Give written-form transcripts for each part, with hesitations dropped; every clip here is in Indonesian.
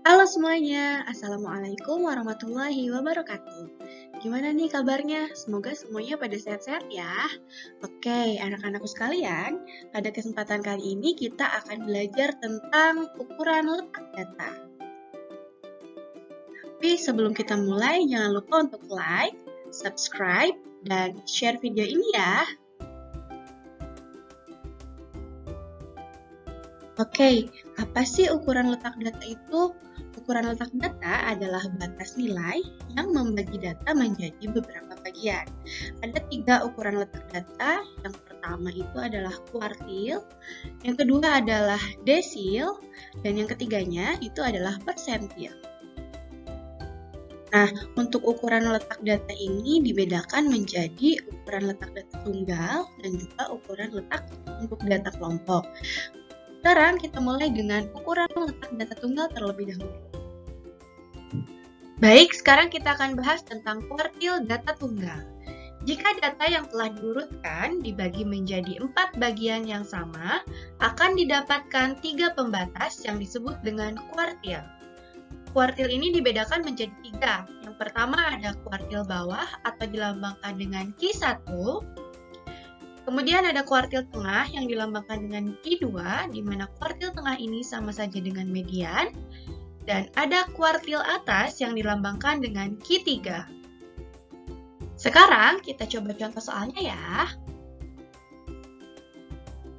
Halo semuanya, Assalamualaikum warahmatullahi wabarakatuh. Gimana nih kabarnya? Semoga semuanya pada sehat-sehat ya. Oke, anak-anakku sekalian, pada kesempatan kali ini kita akan belajar tentang ukuran letak data. Tapi sebelum kita mulai, jangan lupa untuk like, subscribe, dan share video ini ya. Oke, apa sih ukuran letak data itu? Ukuran letak data adalah batas nilai yang membagi data menjadi beberapa bagian. Ada 3 ukuran letak data. Yang pertama itu adalah kuartil, yang kedua adalah desil, dan yang ketiganya itu adalah persentil. Nah, untuk ukuran letak data ini dibedakan menjadi ukuran letak data tunggal dan juga ukuran letak untuk data kelompok. Sekarang kita mulai dengan ukuran letak data tunggal terlebih dahulu. Baik, sekarang kita akan bahas tentang kuartil data tunggal. Jika data yang telah diurutkan dibagi menjadi 4 bagian yang sama, akan didapatkan 3 pembatas yang disebut dengan kuartil. Kuartil ini dibedakan menjadi 3. Yang pertama ada kuartil bawah atau dilambangkan dengan Q1. Kemudian ada kuartil tengah yang dilambangkan dengan Q2, di mana kuartil tengah ini sama saja dengan median. Dan ada kuartil atas yang dilambangkan dengan Q3. Sekarang kita coba contoh soalnya ya.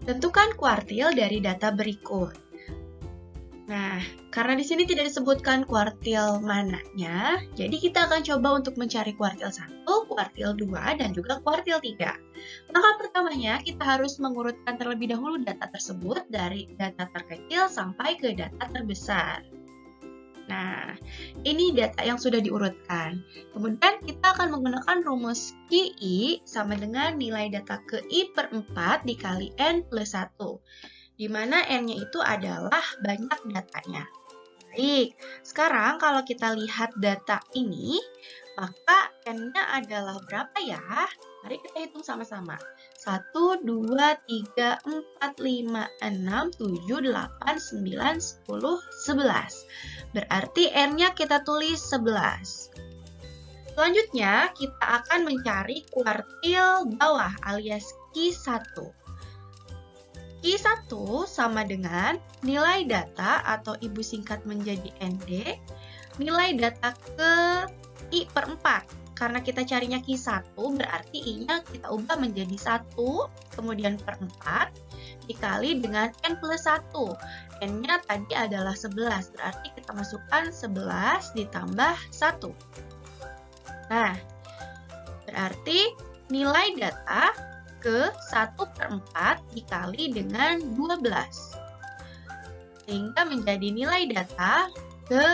Tentukan kuartil dari data berikut. Nah, karena di sini tidak disebutkan kuartil mananya, jadi kita akan coba untuk mencari kuartil 1, kuartil 2, dan juga kuartil 3. Langkah pertamanya, kita harus mengurutkan terlebih dahulu data tersebut dari data terkecil sampai ke data terbesar. Nah, ini data yang sudah diurutkan. Kemudian kita akan menggunakan rumus QI sama dengan nilai data ke I per 4 dikali N plus 1. Di mana N-nya itu adalah banyak datanya. Baik, sekarang kalau kita lihat data ini, maka N-nya adalah berapa ya? Mari kita hitung sama-sama. 1, 2, 3, 4, 5, 6, 7, 8, 9, 10, 11. Berarti N-nya kita tulis 11. Selanjutnya, kita akan mencari kuartil bawah alias Q1. Q1 sama dengan nilai data atau ibu singkat menjadi ND, nilai data ke I per 4. Karena kita carinya Q1, berarti I-nya kita ubah menjadi 1, kemudian per 4, dikali dengan N plus 1. N-nya tadi adalah 11, berarti kita masukkan 11 ditambah 1. Nah, berarti nilai data ke 1 per 4 dikali dengan 12. Sehingga menjadi nilai data ke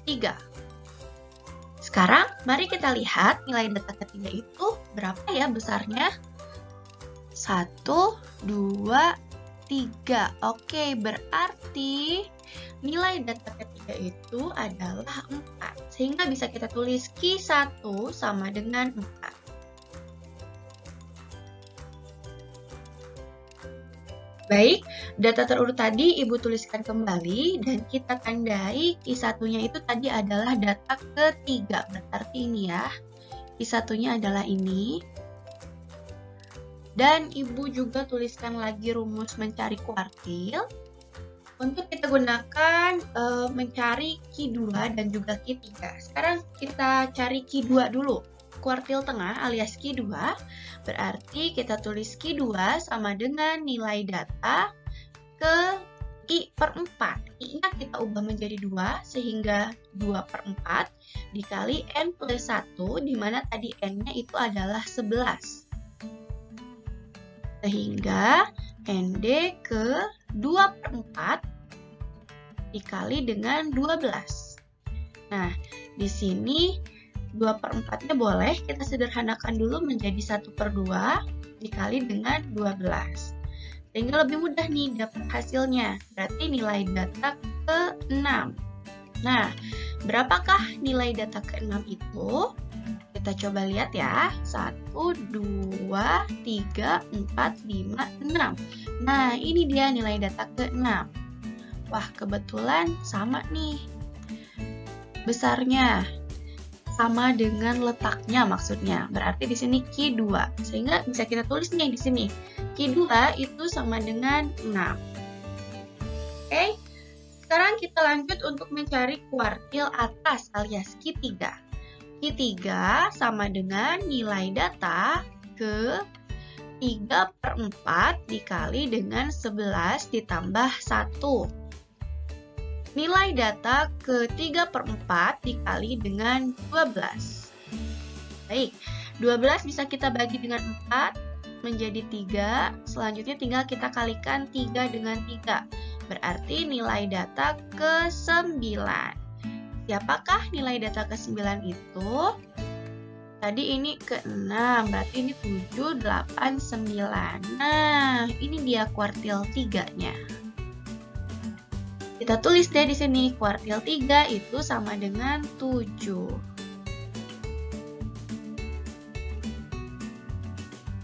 3. Sekarang, mari kita lihat nilai data ketiga itu berapa ya besarnya? 1, 2, 3. Oke, berarti nilai data ketiga itu adalah 4. Sehingga bisa kita tulis Q1 sama dengan 4. Baik, data terurut tadi Ibu tuliskan kembali dan kita tandai Q1-nya itu tadi adalah data ketiga. Berarti ini ya, Q1-nya adalah ini. Dan Ibu juga tuliskan lagi rumus mencari kuartil. Untuk kita gunakan mencari Q2 dan juga Q3. Sekarang kita cari Q2 dulu. Kuartil tengah alias Q2, berarti kita tulis Q2 sama dengan nilai data ke I per 4. I-nya kita ubah menjadi 2, sehingga 2 per 4 dikali N plus 1, di mana tadi N-nya itu adalah 11. Sehingga ND ke 2 per 4 dikali dengan 12. Nah, di sini 2 per 4-nya boleh kita sederhanakan dulu menjadi 1 per 2 dikali dengan 12. Sehingga lebih mudah nih dapat hasilnya. Berarti nilai data ke-6. Nah, berapakah nilai data ke-6 itu? Kita coba lihat ya. 1, 2, 3, 4, 5, 6. Nah, ini dia nilai data ke-6. Wah, kebetulan sama nih. Besarnya sama dengan letaknya maksudnya. Berarti di sini Q2. Sehingga bisa kita tulis nih di sini. Q2 itu sama dengan 6. Oke. Sekarang kita lanjut untuk mencari kuartil atas alias Q3. Q3 sama dengan nilai data ke 3/4 dikali dengan 11 ditambah 1. Nilai data ke 3/4 dikali dengan 12. Baik, 12 bisa kita bagi dengan 4 menjadi 3. Selanjutnya tinggal kita kalikan 3 dengan 3. Berarti nilai data ke 9. Siapakah nilai data ke 9 itu? Tadi ini ke 6, berarti ini 7, 8, 9. Nah, ini dia kuartil 3-nya. Kita tulis deh di sini, kuartil 3 itu sama dengan 7.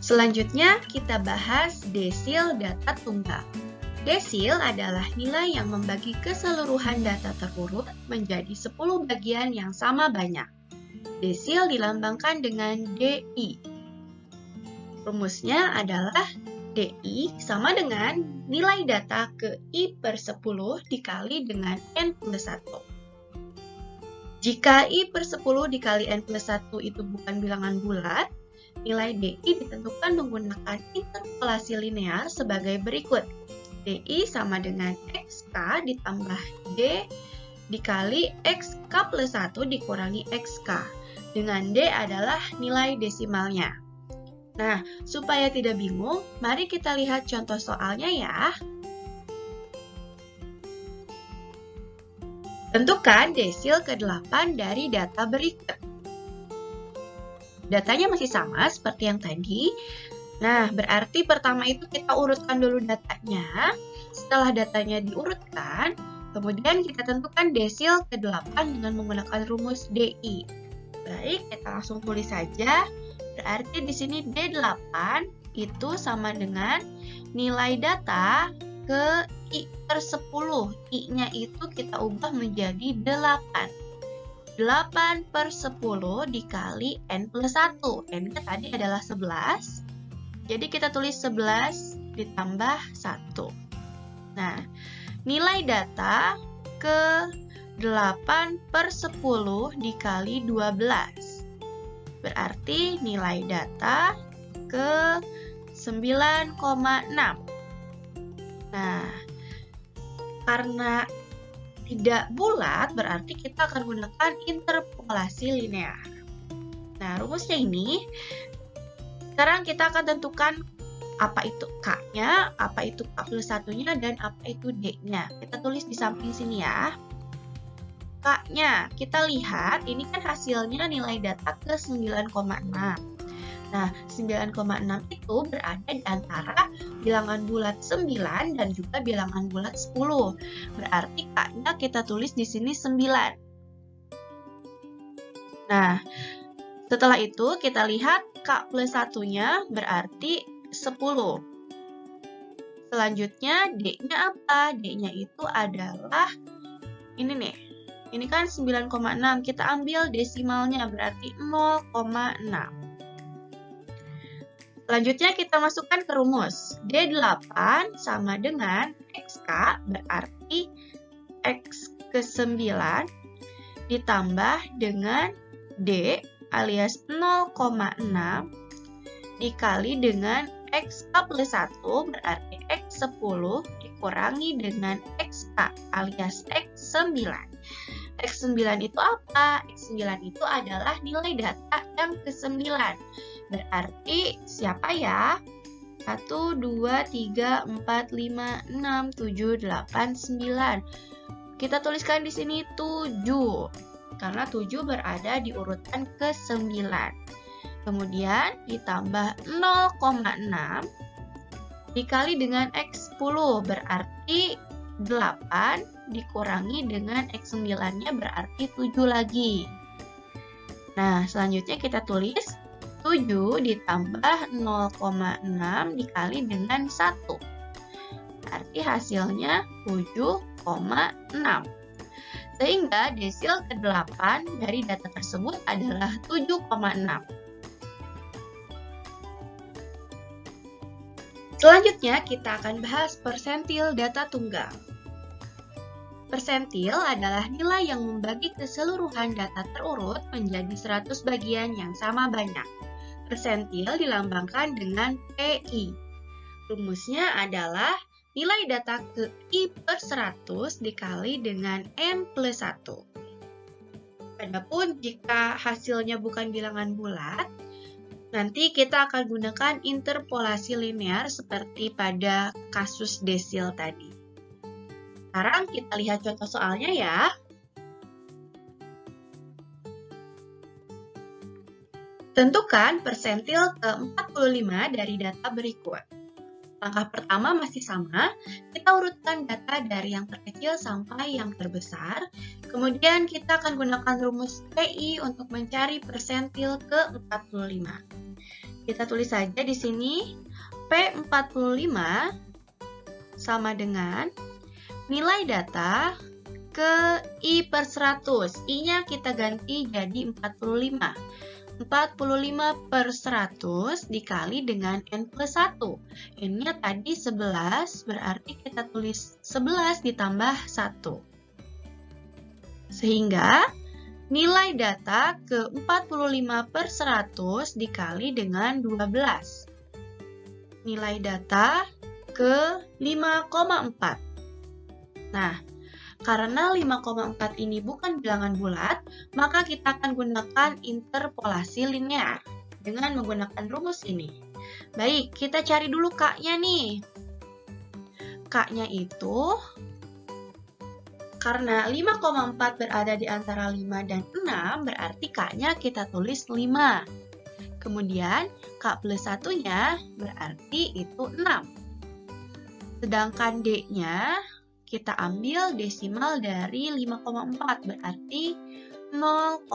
Selanjutnya, kita bahas desil data tunggal. Desil adalah nilai yang membagi keseluruhan data terurut menjadi 10 bagian yang sama banyak. Desil dilambangkan dengan DI. Rumusnya adalah DI sama dengan nilai data ke I/10 dikali dengan N+1. Jika I/10 dikali N+1 itu bukan bilangan bulat, nilai DI ditentukan menggunakan interpolasi linear sebagai berikut. DI sama dengan XK ditambah D dikali XK+1 dikurangi XK. Dengan D adalah nilai desimalnya. Nah, supaya tidak bingung, mari kita lihat contoh soalnya ya. Tentukan desil ke-8 dari data berikut. Datanya masih sama seperti yang tadi. Nah, berarti pertama itu kita urutkan dulu datanya. Setelah datanya diurutkan, kemudian kita tentukan desil ke-8 dengan menggunakan rumus DI. Baik, kita langsung tulis saja. Berarti di sini D8 itu sama dengan nilai data ke I/10. I-nya itu kita ubah menjadi 8. 8/10 dikali N+1. N-nya tadi adalah 11. Jadi kita tulis 11 ditambah 1. Nah, nilai data ke 8/10 dikali 12. Berarti nilai data ke 9,6. Nah, karena tidak bulat, berarti kita akan gunakan interpolasi linear. Nah, rumusnya ini, sekarang kita akan tentukan apa itu K-nya, apa itu K+1-nya, dan apa itu D-nya. Kita tulis di samping sini ya. K-nya, kita lihat ini kan hasilnya nilai data ke 9,6. Nah, 9,6 itu berada di antara bilangan bulat 9 dan juga bilangan bulat 10. Berarti K-nya kita tulis di sini 9. Nah, setelah itu kita lihat K+1-nya berarti 10. Selanjutnya D-nya apa? D-nya itu adalah ini nih. Ini kan 9,6, kita ambil desimalnya berarti 0,6. Selanjutnya kita masukkan ke rumus. D8 sama dengan XK berarti X ke 9 ditambah dengan D alias 0,6 dikali dengan XK+1 berarti X10 dikurangi dengan XK alias X9. X9 itu apa? X9 itu adalah nilai data yang ke-9. Berarti siapa ya? 1, 2, 3, 4, 5, 6, 7, 8, 9. Kita tuliskan di sini 7. Karena 7 berada di urutan ke-9. Kemudian ditambah 0,6 dikali dengan X10 berarti 8 dikurangi dengan X9-nya berarti 7 lagi. Nah, selanjutnya kita tulis 7 ditambah 0,6 dikali dengan 1. Berarti hasilnya 7,6. Sehingga desil ke-8 dari data tersebut adalah 7,6. Selanjutnya, kita akan bahas persentil data tunggal. Persentil adalah nilai yang membagi keseluruhan data terurut menjadi 100 bagian yang sama banyak. Persentil dilambangkan dengan PI. Rumusnya adalah nilai data ke I per 100 dikali dengan N plus 1. Adapun jika hasilnya bukan bilangan bulat, nanti kita akan gunakan interpolasi linear seperti pada kasus desil tadi. Sekarang kita lihat contoh soalnya ya. Tentukan persentil ke-45 dari data berikut. Langkah pertama masih sama, kita urutkan data dari yang terkecil sampai yang terbesar. Kemudian kita akan gunakan rumus PI untuk mencari persentil ke-45. Kita tulis saja di sini, P45 sama dengan nilai data ke I per 100. I-nya kita ganti jadi 45. 45 per 100 dikali dengan N plus 1. N-nya tadi 11, berarti kita tulis 11 ditambah 1. Sehingga nilai data ke 45 per 100 dikali dengan 12. Nilai data ke 5,4. Nah, karena 5,4 ini bukan bilangan bulat, maka kita akan gunakan interpolasi linear dengan menggunakan rumus ini. Baik, kita cari dulu K-nya nih. K-nya itu, karena 5,4 berada di antara 5 dan 6, berarti K-nya kita tulis 5. Kemudian, K plus 1-nya berarti itu 6. Sedangkan D-nya, kita ambil desimal dari 5,4, berarti 0,4.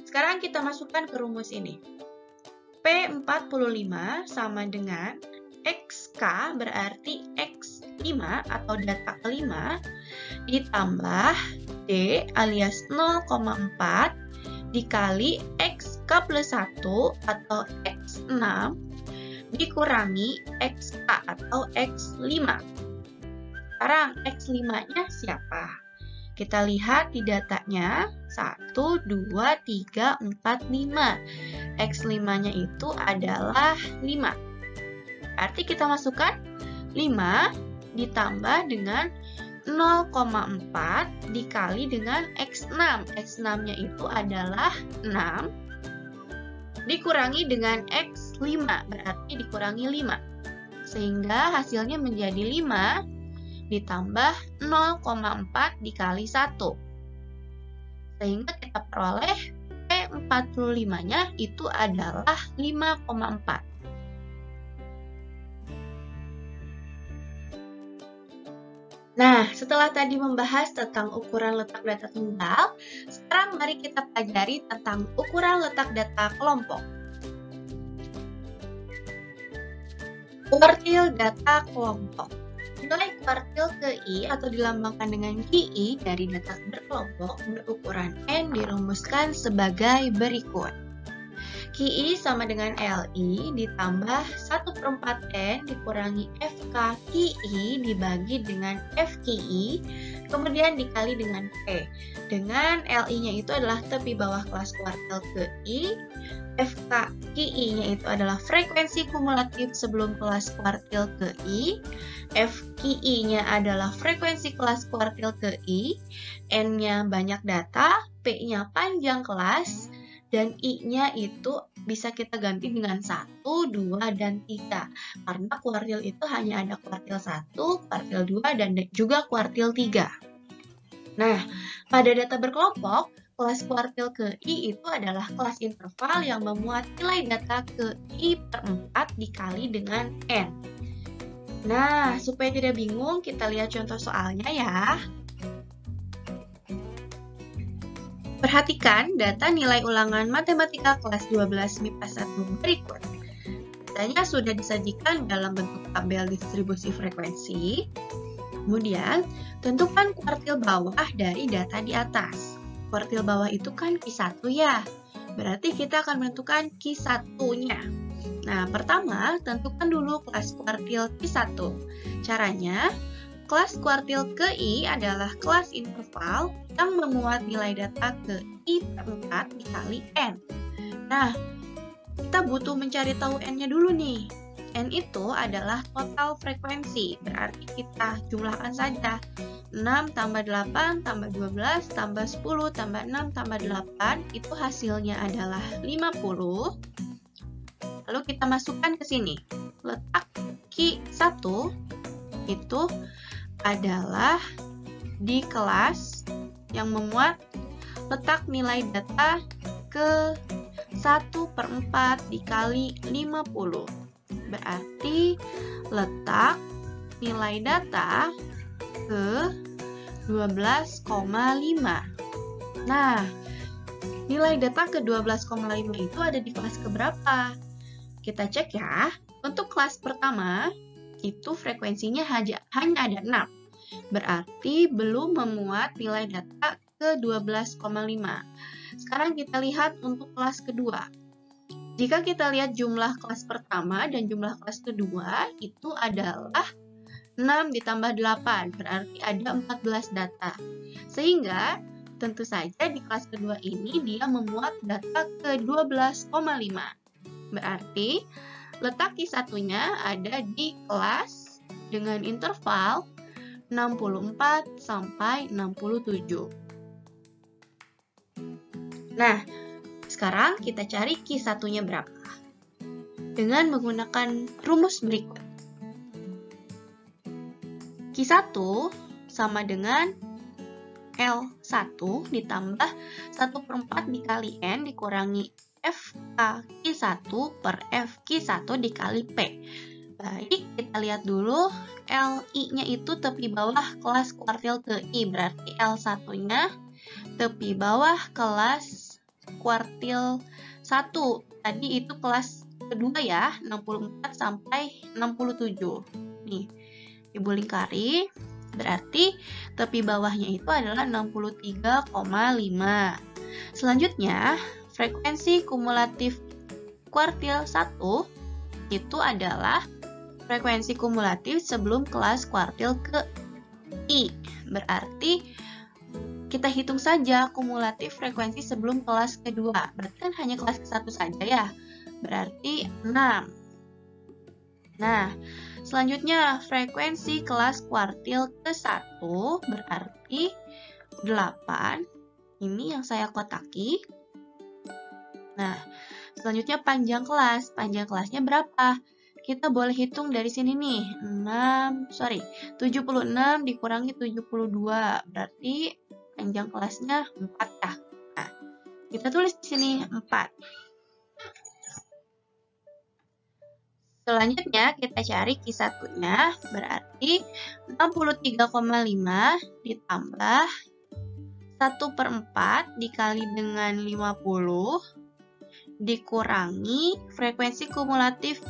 Sekarang kita masukkan ke rumus ini. P45 sama dengan XK, berarti X5 atau data kelima, ditambah D alias 0,4 dikali XK plus 1 atau X6 dikurangi XK atau X5. Sekarang X5-nya siapa? Kita lihat di datanya 1, 2, 3, 4, 5. X5-nya itu adalah 5. Berarti kita masukkan 5 ditambah dengan 0,4 dikali dengan X6. X6-nya itu adalah 6 dikurangi dengan X5, berarti dikurangi 5. Sehingga hasilnya menjadi 5 ditambah 0,4 dikali 1. Sehingga kita peroleh P45-nya itu adalah 5,4. Nah, setelah tadi membahas tentang ukuran letak data tunggal, sekarang mari kita pelajari tentang ukuran letak data kelompok. Kuartil data kelompok. Nilai kuartil KI atau dilambangkan dengan KI dari data berkelompok berukuran N dirumuskan sebagai berikut. KI sama dengan LI ditambah 1/4 N dikurangi FK KI dibagi dengan FKI, kemudian dikali dengan P. Dengan LI-nya itu adalah tepi bawah kelas kuartil KI, FK KI-nya itu adalah frekuensi kumulatif sebelum kelas kuartil KI, FKI-nya adalah frekuensi kelas kuartil KI, N-nya banyak data, P-nya panjang kelas, dan I-nya itu bisa kita ganti dengan 1, 2, dan 3. Karena kuartil itu hanya ada kuartil 1, kuartil 2, dan juga kuartil 3. Nah, pada data berkelompok, kelas kuartil KI itu adalah kelas interval yang memuat nilai data KI per 4 dikali dengan N. Nah, supaya tidak bingung, kita lihat contoh soalnya ya. Perhatikan data nilai ulangan matematika kelas 12 MIPA 1 berikut. Datanya sudah disajikan dalam bentuk tabel distribusi frekuensi. Kemudian, tentukan kuartil bawah dari data di atas. Kuartil bawah itu kan Q1 ya. Berarti kita akan menentukan Q1-nya. Nah, pertama, tentukan dulu kelas kuartil Q1. Caranya, kelas kuartil KI adalah kelas interval yang memuat nilai data ke I per 4 dikali N. Nah, kita butuh mencari tahu N-nya dulu nih. N itu adalah total frekuensi, berarti kita jumlahkan saja. 6 tambah 8 tambah 12 tambah 10 tambah 6 tambah 8, itu hasilnya adalah 50. Lalu kita masukkan ke sini. Letak Q1 itu adalah di kelas yang memuat letak nilai data ke 1/4 dikali 50. Berarti letak nilai data ke 12,5. Nah, nilai data ke 12,5 itu ada di kelas keberapa? Kita cek ya. Untuk kelas pertama, itu frekuensinya hanya ada 6. Berarti belum memuat nilai data ke 12,5. Sekarang kita lihat untuk kelas kedua. Jika kita lihat jumlah kelas pertama dan jumlah kelas kedua, itu adalah 6 ditambah 8, berarti ada 14 data. Sehingga, tentu saja di kelas kedua ini dia memuat data ke 12,5. Berarti, letak Q1-nya ada di kelas dengan interval 64 sampai 67. Nah, sekarang kita cari Q1-nya berapa. Dengan menggunakan rumus berikut. Q1 sama dengan L1 ditambah 1/4 dikali N dikurangi FK Q1 per FQ1 dikali P. Baik, kita lihat dulu LI-nya itu tepi bawah kelas kuartil KI, berarti L1-nya tepi bawah kelas kuartil 1. Tadi itu kelas kedua ya, 64 sampai 67. Nih, Ibu lingkari, berarti tepi bawahnya itu adalah 63,5. Selanjutnya, frekuensi kumulatif kuartil 1 itu adalah frekuensi kumulatif sebelum kelas kuartil ke I. Berarti kita hitung saja kumulatif frekuensi sebelum kelas kedua. Berarti kan hanya kelas ke-1 saja ya. Berarti 6. Nah, selanjutnya frekuensi kelas kuartil ke-1 berarti 8. Ini yang saya kotaki. Nah, selanjutnya panjang kelas. Panjang kelasnya berapa? Kita boleh hitung dari sini nih. 76 dikurangi 72. Berarti panjang kelasnya 4 ya. Nah, kita tulis di sini 4. Selanjutnya kita cari Q1-nya, berarti 63,5 ditambah 1/4 dikali dengan 50 dikurangi frekuensi kumulatif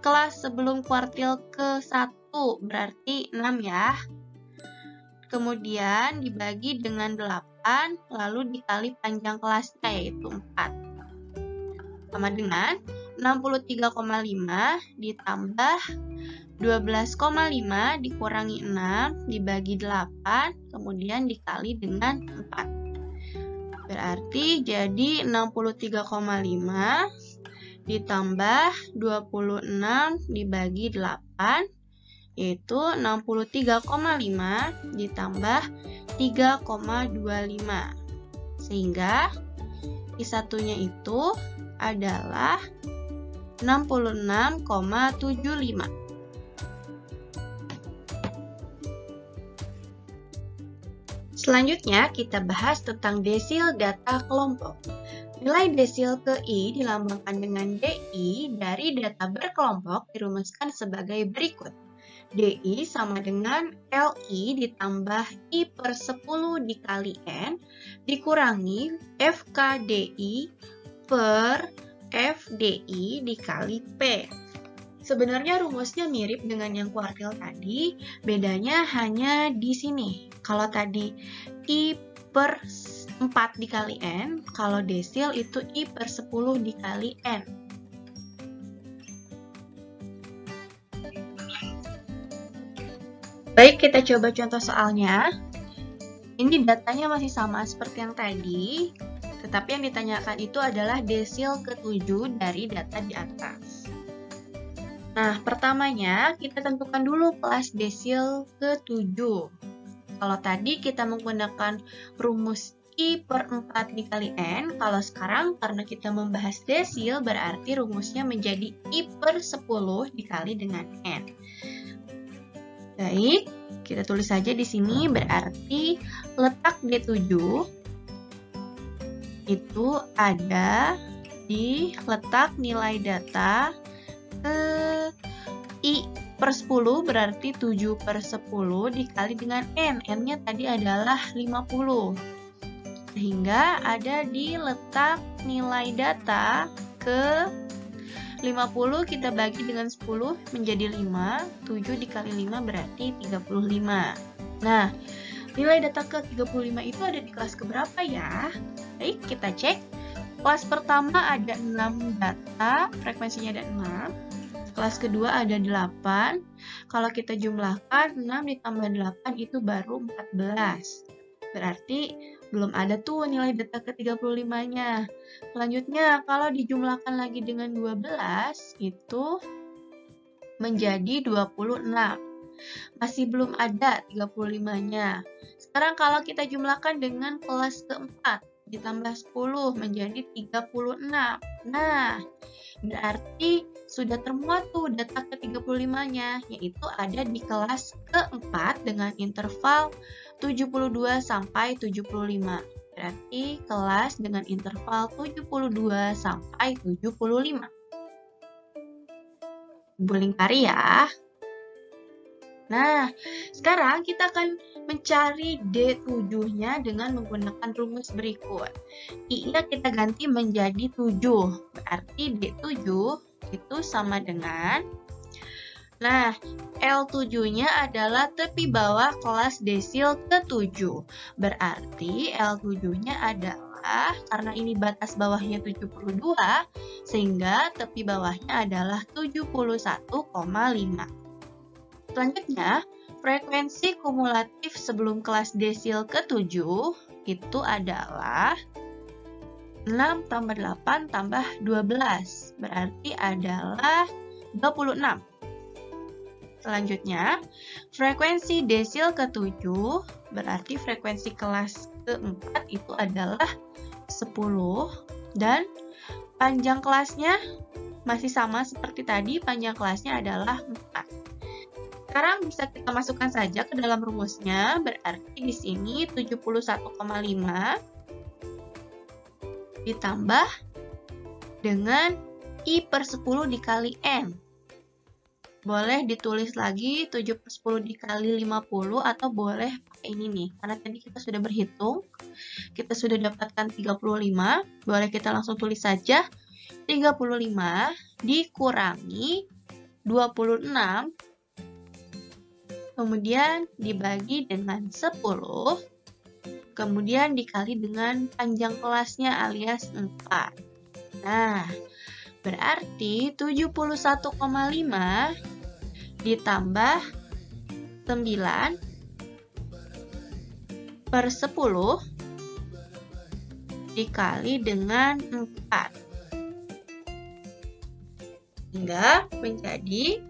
kelas sebelum kuartil ke-1, berarti 6 ya. Kemudian dibagi dengan 8, lalu dikali panjang kelasnya yaitu 4. Sama dengan 63,5 ditambah 12,5 dikurangi 6 dibagi 8, kemudian dikali dengan 4. Berarti jadi 63,5 ditambah 26 dibagi 8, yaitu 63,5 ditambah 3,25. Sehingga Q1-nya itu adalah 66,75. Selanjutnya kita bahas tentang desil data kelompok. Nilai desil KI dilambangkan dengan DI dari data berkelompok dirumuskan sebagai berikut. DI sama dengan LI ditambah I per 10 dikali N dikurangi FKDI per FDI dikali P. Sebenarnya rumusnya mirip dengan yang kuartil tadi, bedanya hanya di sini. Kalau tadi I per 4 dikali N, kalau desil itu I per 10 dikali N. Baik, kita coba contoh soalnya. Ini datanya masih sama seperti yang tadi, tetapi yang ditanyakan itu adalah desil ke-7 dari data di atas. Nah, pertamanya kita tentukan dulu kelas desil ke-7. Kalau tadi kita menggunakan rumus I per 4 dikali N, kalau sekarang karena kita membahas desil, berarti rumusnya menjadi I per 10 dikali dengan N. Baik, kita tulis saja di sini, berarti letak D7 itu ada di letak nilai data I per 10 berarti 7 per 10 dikali dengan N. N-nya tadi adalah 50. Sehingga ada di letak nilai data ke 50 kita bagi dengan 10 menjadi 5. 7 dikali 5 berarti 35. Nah, nilai data ke 35 itu ada di kelas keberapa ya? Baik, kita cek. Kelas pertama ada 6 data, frekuensinya ada 6. Kelas kedua ada 8. Kalau kita jumlahkan 6 ditambah 8 itu baru 14. Berarti belum ada tuh nilai data ke 35-nya. Selanjutnya kalau dijumlahkan lagi dengan 12 itu menjadi 26. Masih belum ada 35-nya. Sekarang kalau kita jumlahkan dengan kelas keempat ditambah 10 menjadi 36. Nah, berarti sudah termuat tuh data ke-35-nya, yaitu ada di kelas keempat dengan interval 72 sampai 75. Berarti kelas dengan interval 72 sampai 75. Ibu lingkari ya. Nah, sekarang kita akan mencari D7-nya dengan menggunakan rumus berikut. I-nya kita ganti menjadi 7. Berarti D7 itu sama dengan, nah, L7-nya adalah tepi bawah kelas desil ke-7. Berarti L7-nya adalah, karena ini batas bawahnya 72, sehingga tepi bawahnya adalah 71,5. Selanjutnya, frekuensi kumulatif sebelum kelas desil ke-7 itu adalah 6 tambah 8 tambah 12, berarti adalah 26. Selanjutnya, frekuensi desil ke-7, berarti frekuensi kelas ke-4 itu adalah 10, dan panjang kelasnya masih sama seperti tadi, panjang kelasnya adalah 4. Sekarang bisa kita masukkan saja ke dalam rumusnya, berarti di sini 71,5 ditambah dengan I per 10 dikali N. Boleh ditulis lagi 7 per 10 dikali 50 atau boleh pakai ini nih. Karena tadi kita sudah berhitung, kita sudah dapatkan 35. Boleh kita langsung tulis saja 35 dikurangi 26. Kemudian dibagi dengan 10. Kemudian dikali dengan panjang kelasnya alias 4. Nah, berarti 71,5 ditambah 9 per 10 dikali dengan 4. Hingga menjadi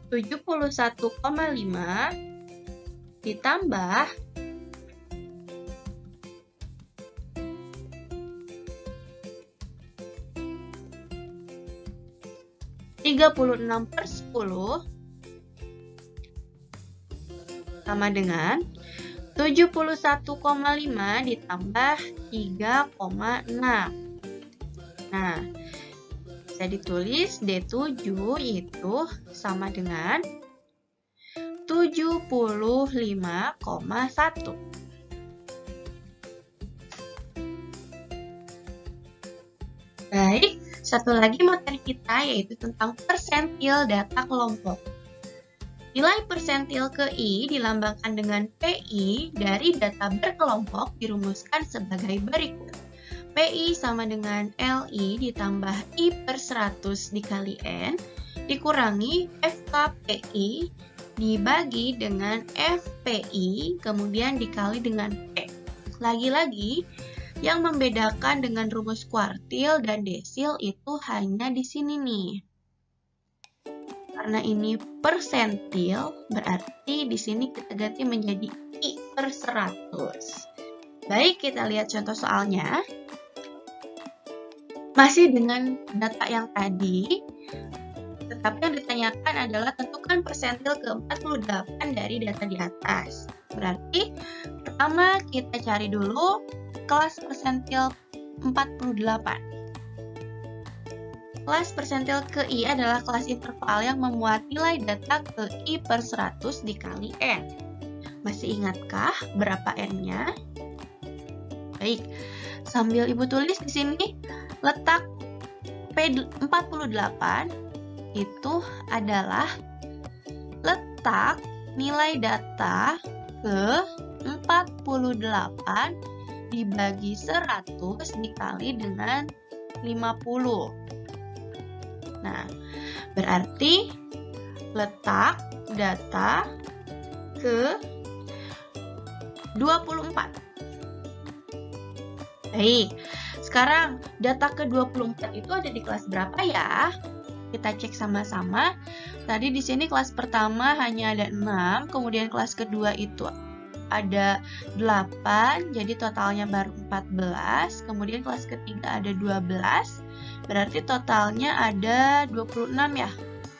71,5 ditambah 36 per 10 sama dengan 71,5 ditambah 3,6. Nah, bisa ditulis D7 itu sama dengan 75,1. Baik, Satu lagi materi kita yaitu tentang persentil data kelompok. Nilai persentil KI dilambangkan dengan PI dari data berkelompok dirumuskan sebagai berikut. PI sama dengan LI ditambah I per 100 dikali N dikurangi FKPI dibagi dengan FPI kemudian dikali dengan P. Lagi-lagi, yang membedakan dengan rumus kuartil dan desil itu hanya di sini nih. Karena ini persentil, berarti di sini kita ganti menjadi I per 100. Baik, kita lihat contoh soalnya. Masih dengan data yang tadi, tetapi yang ditanyakan adalah tentukan persentil ke-48 dari data di atas. Berarti, pertama kita cari dulu kelas persentil 48. Kelas persentil KI adalah kelas interval yang memuat nilai data KI per 100 dikali N. Masih ingatkah berapa N-nya? Baik, sambil Ibu tulis di sini, letak P48 itu adalah letak nilai data ke 48 dibagi 100 dikali dengan 50. Nah, berarti letak data ke 24. Baik, sekarang data ke 24 itu ada di kelas berapa ya? Kita cek sama-sama. Tadi di sini kelas pertama hanya ada 6, kemudian kelas kedua itu ada 8, jadi totalnya baru 14. Kemudian kelas ketiga ada 12, berarti totalnya ada 26 ya.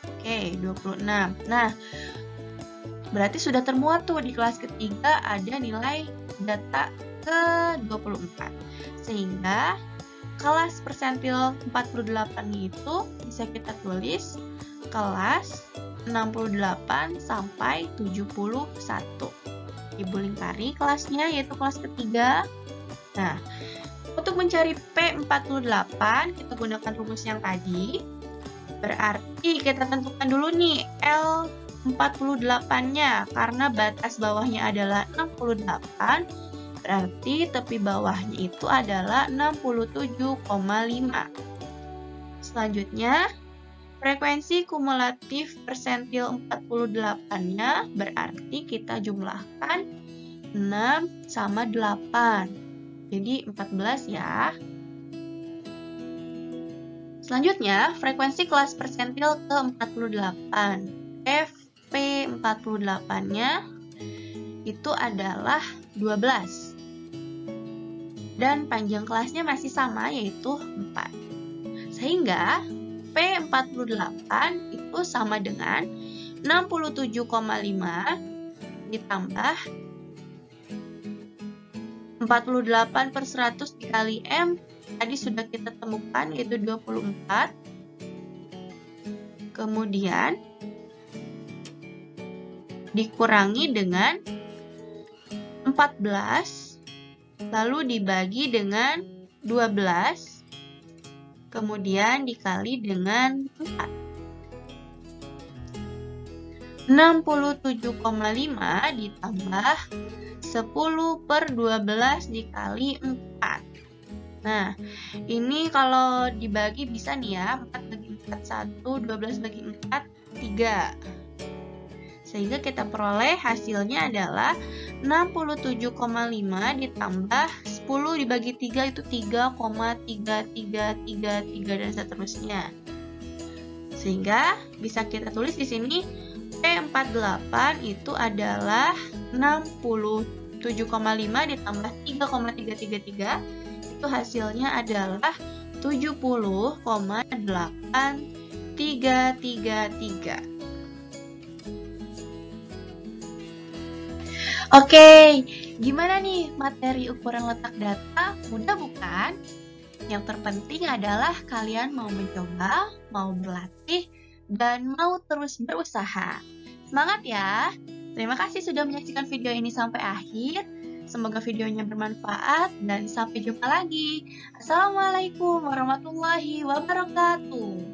Oke, 26. Nah, berarti sudah termuat tuh di kelas ketiga ada nilai data ke 24. Sehingga kelas persentil 48 itu bisa kita tulis kelas 68 sampai 71. Ibu lingkari kelasnya yaitu kelas ketiga. Nah, untuk mencari P48 kita gunakan rumus yang tadi. Berarti kita tentukan dulu nih L48-nya karena batas bawahnya adalah 68. Berarti tepi bawahnya itu adalah 67,5. Selanjutnya, frekuensi kumulatif persentil 48-nya berarti kita jumlahkan 6 sama 8. Jadi 14 ya. Selanjutnya, frekuensi kelas persentil ke-48. FP48-nya itu adalah 12. Dan panjang kelasnya masih sama yaitu 4. Sehingga P48 itu sama dengan 67,5 ditambah 48 per 100 dikali M. Tadi sudah kita temukan yaitu 24. Kemudian dikurangi dengan 14. Lalu dibagi dengan 12. Kemudian dikali dengan 4. 67,5 ditambah 10 per 12 dikali 4. Nah, ini kalau dibagi bisa nih ya, 4 bagi 4, 1, 12 bagi 4, 3. Sehingga kita peroleh hasilnya adalah 67,5 ditambah 10 dibagi 3 itu 3,3333 dan seterusnya. Sehingga bisa kita tulis di sini P48 itu adalah 67,5 ditambah 3,333 itu hasilnya adalah 70,8333. Oke, gimana nih materi ukuran letak data? Mudah bukan? Yang terpenting adalah kalian mau mencoba, mau berlatih, dan mau terus berusaha. Semangat ya! Terima kasih sudah menyaksikan video ini sampai akhir. Semoga videonya bermanfaat dan sampai jumpa lagi. Assalamualaikum warahmatullahi wabarakatuh.